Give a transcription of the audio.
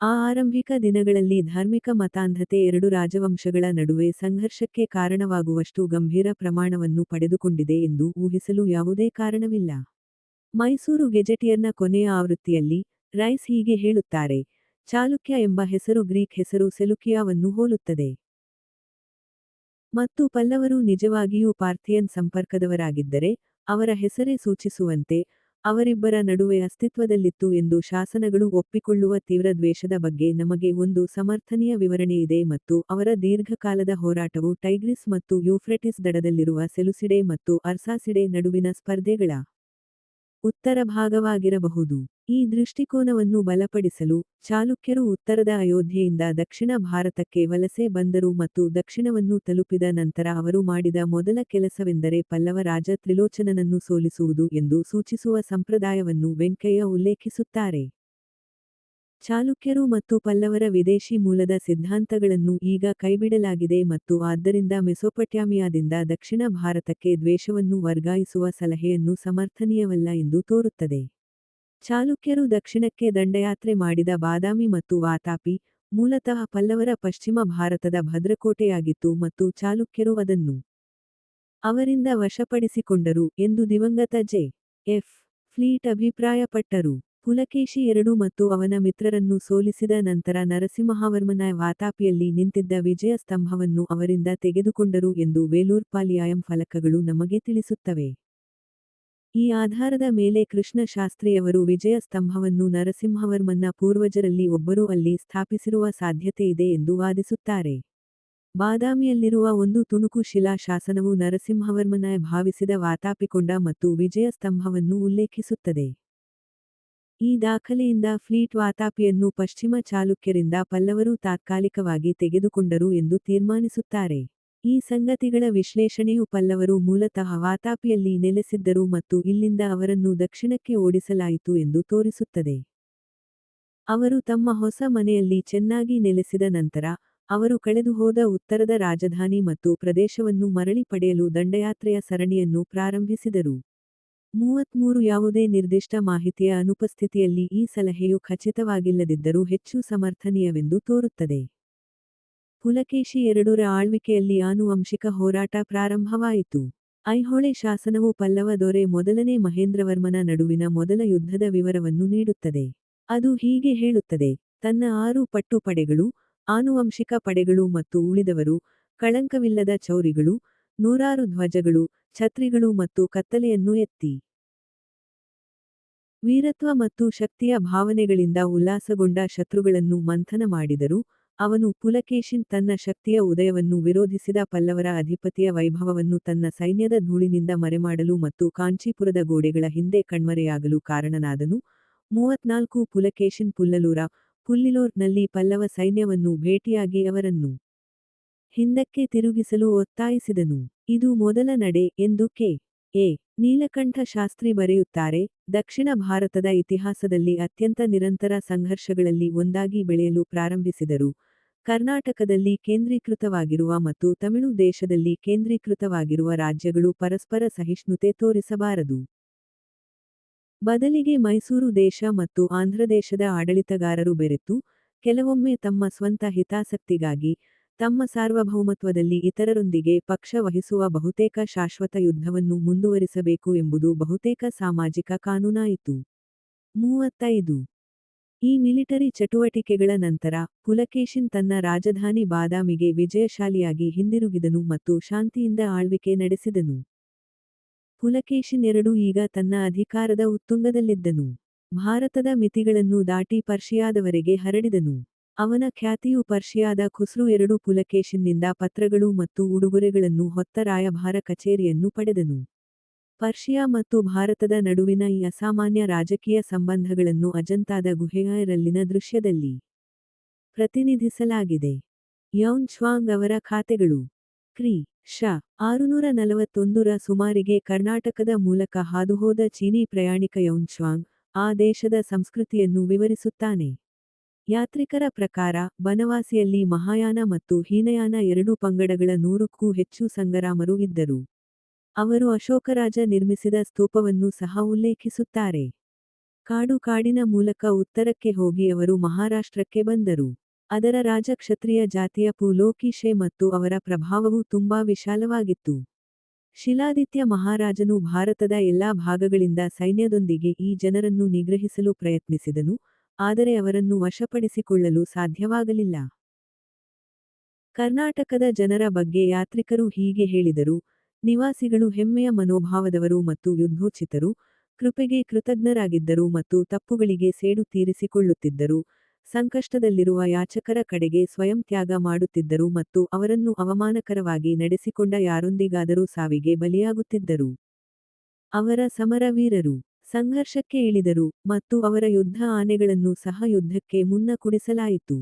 ಆ ಆರಂಭಿಕ ದಿನಗಳಲ್ಲಿ ಧಾರ್ಮಿಕ ಮತಾಂಧತೆ ಎರಡು ರಾಜವಂಶಗಳ ನಡುವೆ ಸಂಘರ್ಷಕ್ಕೆ ಕಾರಣವಾಗುವಷ್ಟು ಗಂಭೀರ ಪ್ರಮಾಣವನ್ನು ಪಡೆದುಕೊಂಡಿದೆ ಎಂದು ಊಹಿಸಲು ಯಾವುದೇ ಕಾರಣವಿಲ್ಲ. ಮೈಸೂರು ಗೆಜೆಟಿಯರ್ನ ಕೊನೆಯ ಆವೃತ್ತಿಯಲ್ಲಿ, ರೈಸ್ ಹೀಗೆ ಹೇಳುತ್ತಾರೆ: ಚಾಲುಕ್ಯ ಎಂಬ ಹೆಸರು ಗ್ರೀಕ್ ಹೆಸರು ಸೆಲುಕಿಯಾವನ್ನು ಹೋಲುತ್ತದೆ. ಮತ್ತು ಪಲ್ಲವರು ನಿಜವಾಗಿಯೂ ಪಾರ್ಥಿಯನ್ ಸಂಪರ್ಕದವರಾಗಿದ್ದರೆ, ಅವರ ಹೆಸರೇ ಸೂಚಿಸುವಂತೆ, ಅವರಿಬ್ಬರ ನಡುವೆ ಅಸ್ತಿತ್ವದಲ್ಲಿತ್ತು ಎಂದು ಶಾಸನಗಳು ಒಪ್ಪಿಕೊಳ್ಳುವ ತೀವ್ರ ದ್ವೇಷದ ಬಗ್ಗೆ ನಮಗೆ ಒಂದು ಸಮರ್ಥನೀಯ ವಿವರಣೆಯಿದೆ ಮತ್ತು ಅವರ ದೀರ್ಘಕಾಲದ ಹೋರಾಟವು ಟೈಗ್ರಿಸ್ ಮತ್ತು ಯೂಫ್ರೆಟಿಸ್ ದಡದಲ್ಲಿರುವ ಸೆಲುಸಿಡೆ ಮತ್ತು ಅರ್ಸಾಸಿಡೆ ನಡುವಿನ ಸ್ಪರ್ಧೆಗಳ ಉತ್ತರ ಭಾಗವಾಗಿರಬಹುದು. ಈ ದೃಷ್ಟಿಕೋನವನ್ನು ಬಲಪಡಿಸಲು, ಚಾಲುಕ್ಯರು ಉತ್ತರದ ಅಯೋಧ್ಯೆಯಿಂದ ದಕ್ಷಿಣ ಭಾರತಕ್ಕೆ ವಲಸೆ ಬಂದರು ಮತ್ತು ದಕ್ಷಿಣವನ್ನು ತಲುಪಿದ ನಂತರ ಅವರು ಮಾಡಿದ ಮೊದಲ ಕೆಲಸವೆಂದರೆ ಪಲ್ಲವ ರಾಜ ತ್ರಿಲೋಚನನನ್ನು ಸೋಲಿಸುವುದು ಎಂದು ಸೂಚಿಸುವ ಸಂಪ್ರದಾಯವನ್ನು ವೆಂಕಯ್ಯ ಉಲ್ಲೇಖಿಸುತ್ತಾರೆ. ಚಾಲುಕ್ಯರು ಮತ್ತು ಪಲ್ಲವರ ವಿದೇಶಿ ಮೂಲದ ಸಿದ್ಧಾಂತಗಳನ್ನು ಈಗ ಕೈಬಿಡಲಾಗಿದೆ ಮತ್ತು ಆದ್ದರಿಂದ ಮೆಸೊಪಟ್ಯಾಮಿಯಾದಿಂದ ದಕ್ಷಿಣ ಭಾರತಕ್ಕೆ ದ್ವೇಷವನ್ನು ವರ್ಗಾಯಿಸುವ ಸಲಹೆಯನ್ನು ಸಮರ್ಥನೀಯವಲ್ಲ ಎಂದು ತೋರುತ್ತದೆ. ಚಾಲುಕ್ಯರು ದಕ್ಷಿಣಕ್ಕೆ ದಂಡಯಾತ್ರೆ ಮಾಡಿದ ಬಾದಾಮಿ ಮತ್ತು ವಾತಾಪಿ, ಮೂಲತಃ ಪಲ್ಲವರ ಪಶ್ಚಿಮ ಭಾರತದ ಭದ್ರಕೋಟೆಯಾಗಿತ್ತು ಮತ್ತು ಚಾಲುಕ್ಯರು ಅದನ್ನು ಅವರಿಂದ ವಶಪಡಿಸಿಕೊಂಡರು ಎಂದು ದಿವಂಗತ ಜೆ. ಎಫ್. ಫ್ಲೀಟ್ ಅಭಿಪ್ರಾಯಪಟ್ಟರು. ಪುಲಕೇಶಿ II ಮತ್ತು ಅವನ ಮಿತ್ರರನ್ನು ಸೋಲಿಸಿದ ನಂತರ ನರಸಿಂಹವರ್ಮನ ವಾತಾಪಿಯಲ್ಲಿ ನಿಂತಿದ್ದ ವಿಜಯ ಸ್ತಂಭವನ್ನು ಅವರಿಂದ ತೆಗೆದುಕೊಂಡರು ಎಂದು ವೇಲೂರ್ಪಾಲಿಯಾಯಂ ಫಲಕಗಳು ನಮಗೆ ತಿಳಿಸುತ್ತವೆ. ಈ ಆಧಾರದ ಮೇಲೆ ಕೃಷ್ಣ ಶಾಸ್ತ್ರಿಯವರು ವಿಜಯ ಸ್ತಂಭವನ್ನು ನರಸಿಂಹವರ್ಮನ್ನ ಪೂರ್ವಜರಲ್ಲಿ ಒಬ್ಬರು ಅಲ್ಲಿ ಸ್ಥಾಪಿಸಿರುವ ಸಾಧ್ಯತೆಯಿದೆ ಎಂದು ವಾದಿಸುತ್ತಾರೆ. ಬಾದಾಮಿಯಲ್ಲಿರುವ ಒಂದು ತುಣುಕು ಶಿಲಾ ಶಾಸನವು ನರಸಿಂಹವರ್ಮನ ಭಾವಿಸಿದ ವಾತಾಪಿಕೊಂಡ ಮತ್ತು ವಿಜಯ ಸ್ತಂಭವನ್ನು ಉಲ್ಲೇಖಿಸುತ್ತದೆ. ಈ ದಾಖಲೆಯಿಂದ ಫ್ಲೀಟ್ ವಾತಾಪಿಯನ್ನು ಪಶ್ಚಿಮ ಚಾಲುಕ್ಯರಿಂದ ಪಲ್ಲವರು ತಾತ್ಕಾಲಿಕವಾಗಿ ತೆಗೆದುಕೊಂಡರು ಎಂದು ತೀರ್ಮಾನಿಸುತ್ತಾರೆ. ಈ ಸಂಗತಿಗಳ ವಿಶ್ಲೇಷಣೆಯು ಪಲ್ಲವರು ಮೂಲತಃ ವಾತಾಪಿಯಲ್ಲಿ ನೆಲೆಸಿದ್ದರು ಮತ್ತು ಇಲ್ಲಿಂದ ಅವರನ್ನು ದಕ್ಷಿಣಕ್ಕೆ ಓಡಿಸಲಾಯಿತು ಎಂದು ತೋರಿಸುತ್ತದೆ. ಅವರು ತಮ್ಮ ಹೊಸ ಮನೆಯಲ್ಲಿ ಚೆನ್ನಾಗಿ ನೆಲೆಸಿದ ನಂತರ, ಅವರು ಕಳೆದುಹೋದ ಉತ್ತರದ ರಾಜಧಾನಿ ಮತ್ತು ಪ್ರದೇಶವನ್ನು ಮರಳಿ ಪಡೆಯಲು ದಂಡಯಾತ್ರೆಯ ಸರಣಿಯನ್ನು ಪ್ರಾರಂಭಿಸಿದರು. 33 ಯಾವುದೇ ನಿರ್ದಿಷ್ಟ ಮಾಹಿತಿಯ ಅನುಪಸ್ಥಿತಿಯಲ್ಲಿ ಈ ಸಲಹೆಯು ಖಚಿತವಾಗಿಲ್ಲದಿದ್ದರೂ ಹೆಚ್ಚು ಸಮರ್ಥನೀಯವೆಂದು ತೋರುತ್ತದೆ. ಪುಲಕೇಶಿ II ರ ಆಳ್ವಿಕೆಯಲ್ಲಿ ಆನುವಂಶಿಕ ಹೋರಾಟ ಪ್ರಾರಂಭವಾಯಿತು. ಐಹೊಳೆ ಶಾಸನವು ಪಲ್ಲವ ದೊರೆ ಮೊದಲನೇ ಮಹೇಂದ್ರವರ್ಮನ ನಡುವಿನ ಮೊದಲ ಯುದ್ಧದ ವಿವರವನ್ನು ನೀಡುತ್ತದೆ. ಅದು ಹೀಗೆ ಹೇಳುತ್ತದೆ: ತನ್ನ 6 ಪಟ್ಟು ಪಡೆಗಳು, ಆನುವಂಶಿಕ ಪಡೆಗಳು ಮತ್ತು ಉಳಿದವರು, ಕಳಂಕವಿಲ್ಲದ ಚೌರಿಗಳು, 106 ಧ್ವಜಗಳು, ಛತ್ರಿಗಳು ಮತ್ತು ಕತ್ತಲೆಯನ್ನು ಎತ್ತಿ ವೀರತ್ವ ಮತ್ತು ಶಕ್ತಿಯ ಭಾವನೆಗಳಿಂದ ಉಲ್ಲಾಸಗೊಂಡ ಶತ್ರುಗಳನ್ನು ಮಂಥನ ಮಾಡಿದರು. ಅವನು ಪುಲಕೇಶಿನ್ ತನ್ನ ಶಕ್ತಿಯ ಉದಯವನ್ನು ವಿರೋಧಿಸಿದ ಪಲ್ಲವರ ಅಧಿಪತಿಯ ವೈಭವವನ್ನು ತನ್ನ ಸೈನ್ಯದ ಧೂಳಿನಿಂದ ಮರೆಮಾಡಲು ಮತ್ತು ಕಾಂಚೀಪುರದ ಗೋಡೆಗಳ ಹಿಂದೆ ಕಣ್ಮರೆಯಾಗಲು ಕಾರಣನಾದನು. 34 ಪುಲಕೇಶಿನ್ ಪುಲ್ಲಿಲೋರ್ ನಲ್ಲಿ ಪಲ್ಲವ ಸೈನ್ಯವನ್ನು ಭೇಟಿಯಾಗಿ ಅವರನ್ನು ಹಿಂದಕ್ಕೆ ತಿರುಗಿಸಲು ಒತ್ತಾಯಿಸಿದನು. ಇದು ಮೊದಲ ನಡೆ ಎಂದು ಕೆ. ಎ. ನೀಲಕಂಠ ಶಾಸ್ತ್ರಿ ಬರೆಯುತ್ತಾರೆ. ದಕ್ಷಿಣ ಭಾರತದ ಇತಿಹಾಸದಲ್ಲಿ ಅತ್ಯಂತ ನಿರಂತರ ಸಂಘರ್ಷಗಳಲ್ಲಿ ಒಂದಾಗಿ ಬೆಳೆಯಲು ಪ್ರಾರಂಭಿಸಿದರು. ಕರ್ನಾಟಕದಲ್ಲಿ ಕೇಂದ್ರೀಕೃತವಾಗಿರುವ ಮತ್ತು ತಮಿಳು ದೇಶದಲ್ಲಿ ಕೇಂದ್ರೀಕೃತವಾಗಿರುವ ರಾಜ್ಯಗಳು ಪರಸ್ಪರ ಸಹಿಷ್ಣುತೆ ತೋರಿಸಬಾರದು. ಬದಲಿಗೆ ಮೈಸೂರು ದೇಶ ಮತ್ತು ಆಂಧ್ರದೇಶದ ಆಡಳಿತಗಾರರು ಬೆರೆತು, ಕೆಲವೊಮ್ಮೆ ತಮ್ಮ ಸ್ವಂತ ಹಿತಾಸಕ್ತಿಗಾಗಿ, ತಮ್ಮ ಸಾರ್ವಭೌಮತ್ವದಲ್ಲಿ ಇತರರೊಂದಿಗೆ ಪಕ್ಷ ವಹಿಸುವ ಬಹುತೇಕ ಶಾಶ್ವತ ಯುದ್ಧವನ್ನು ಮುಂದುವರಿಸಬೇಕು ಎಂಬುದು ಬಹುತೇಕ ಸಾಮಾಜಿಕ ಕಾನೂನಾಯಿತು. 35. ಈ ಮಿಲಿಟರಿ ಚಟುವಟಿಕೆಗಳ ನಂತರ, ಪುಲಕೇಶಿನ್ ತನ್ನ ರಾಜಧಾನಿ ಬಾದಾಮಿಗೆ ವಿಜಯಶಾಲಿಯಾಗಿ ಹಿಂದಿರುಗಿದನು ಮತ್ತು ಶಾಂತಿಯಿಂದ ಆಳ್ವಿಕೆ ನಡೆಸಿದನು. ಪುಲಕೇಶಿನ್ II ಈಗ ತನ್ನ ಅಧಿಕಾರದ ಉತ್ತುಂಗದಲ್ಲಿದ್ದನು. ಭಾರತದ ಮಿತಿಗಳನ್ನು ದಾಟಿ ಪರ್ಷಿಯಾದವರೆಗೆ ಹರಡಿದನು. ಅವನ ಖ್ಯಾತಿಯು ಪರ್ಷಿಯಾದ ಖುಸ್ರು II ಪುಲಕೇಶಿನ್ನಿಂದ ಪತ್ರಗಳು ಮತ್ತು ಉಡುಗೊರೆಗಳನ್ನು ಹೊತ್ತ ರಾಯಭಾರ ಕಚೇರಿಯನ್ನು ಪಡೆದನು. ಪರ್ಷಿಯಾ ಮತ್ತು ಭಾರತದ ನಡುವಿನ ಈ ಅಸಾಮಾನ್ಯ ರಾಜಕೀಯ ಸಂಬಂಧಗಳನ್ನು ಅಜಂತಾದ ಗುಹೆಯರಲ್ಲಿನ ದೃಶ್ಯದಲ್ಲಿ ಪ್ರತಿನಿಧಿಸಲಾಗಿದೆ. ಯೌನ್ ಶ್ವಾಂಗ್ ಅವರ ಖಾತೆಗಳು ಕ್ರಿ. ಶ. 641 ರ ಸುಮಾರಿಗೆ ಕರ್ನಾಟಕದ ಮೂಲಕ ಹಾದುಹೋದ ಚೀನೀ ಪ್ರಯಾಣಿಕ ಯೌನ್ ಶ್ವಾಂಗ್, ಆ ದೇಶದ ಸಂಸ್ಕೃತಿಯನ್ನು ವಿವರಿಸುತ್ತಾನೆ. ಯಾತ್ರಿಕರ ಪ್ರಕಾರ, ಬನವಾಸಿಯಲ್ಲಿ ಮಹಾಯಾನ ಮತ್ತು ಹೀನಯಾನ ಎರಡೂ ಪಂಗಡಗಳ 100ಕ್ಕೂ ಹೆಚ್ಚು ಸಂಗರಾಮರು ಇದ್ದರು. ಅವರು ಅಶೋಕರಾಜ ನಿರ್ಮಿಸಿದ ಸ್ತೂಪವನ್ನು ಸಹ ಉಲ್ಲೇಖಿಸುತ್ತಾರೆ. ಕಾಡಿನ ಮೂಲಕ ಉತ್ತರಕ್ಕೆ ಹೋಗಿ ಅವರು ಮಹಾರಾಷ್ಟ್ರಕ್ಕೆ ಬಂದರು. ಅದರ ರಾಜ ಕ್ಷತ್ರಿಯ ಜಾತಿಯ ಪುಲೋಕಶಿಲೆ ಮತ್ತು ಅವರ ಪ್ರಭಾವವು ತುಂಬಾ ವಿಶಾಲವಾಗಿತ್ತು. ಶಿಲಾದಿತ್ಯ ಮಹಾರಾಜನು ಭಾರತದ ಎಲ್ಲಾ ಭಾಗಗಳಿಂದ ಸೈನ್ಯದೊಂದಿಗೆ ಈ ಜನರನ್ನು ನಿಗ್ರಹಿಸಲು ಪ್ರಯತ್ನಿಸಿದನು, ಆದರೆ ಅವರನ್ನು ವಶಪಡಿಸಿಕೊಳ್ಳಲು ಸಾಧ್ಯವಾಗಲಿಲ್ಲ. ಕರ್ನಾಟಕದ ಜನರ ಬಗ್ಗೆ ಯಾತ್ರಿಕರು ಹೀಗೆ ಹೇಳಿದರು: ನಿವಾಸಿಗಳು ಹೆಮ್ಮೆಯ ಮನೋಭಾವದವರು ಮತ್ತು ಯುದ್ಧೋಚಿತರು, ಕೃಪೆಗೆ ಕೃತಜ್ಞರಾಗಿದ್ದರು ಮತ್ತು ತಪ್ಪುಗಳಿಗೆ ಸೇಡು ತೀರಿಸಿಕೊಳ್ಳುತ್ತಿದ್ದರು, ಸಂಕಷ್ಟದಲ್ಲಿರುವ ಯಾಚಕರ ಕಡೆಗೆ ಸ್ವಯಂ ತ್ಯಾಗ ಮಾಡುತ್ತಿದ್ದರು ಮತ್ತು ಅವರನ್ನು ಅವಮಾನಕರವಾಗಿ ನಡೆಸಿಕೊಂಡ ಯಾರೊಂದಿಗಾದರೂ ಸಾವಿಗೆ ಬಲಿಯಾಗುತ್ತಿದ್ದರು. ಅವರ ಸಮರವೀರರು ಸಂಘರ್ಷಕ್ಕೆ ಇಳಿದರು, ಮತ್ತು ಅವರ ಯುದ್ಧ ಆನೆಗಳನ್ನು ಸಹ ಯುದ್ಧಕ್ಕೆ ಮುನ್ನ ಕುಡಿಸಲಾಯಿತು.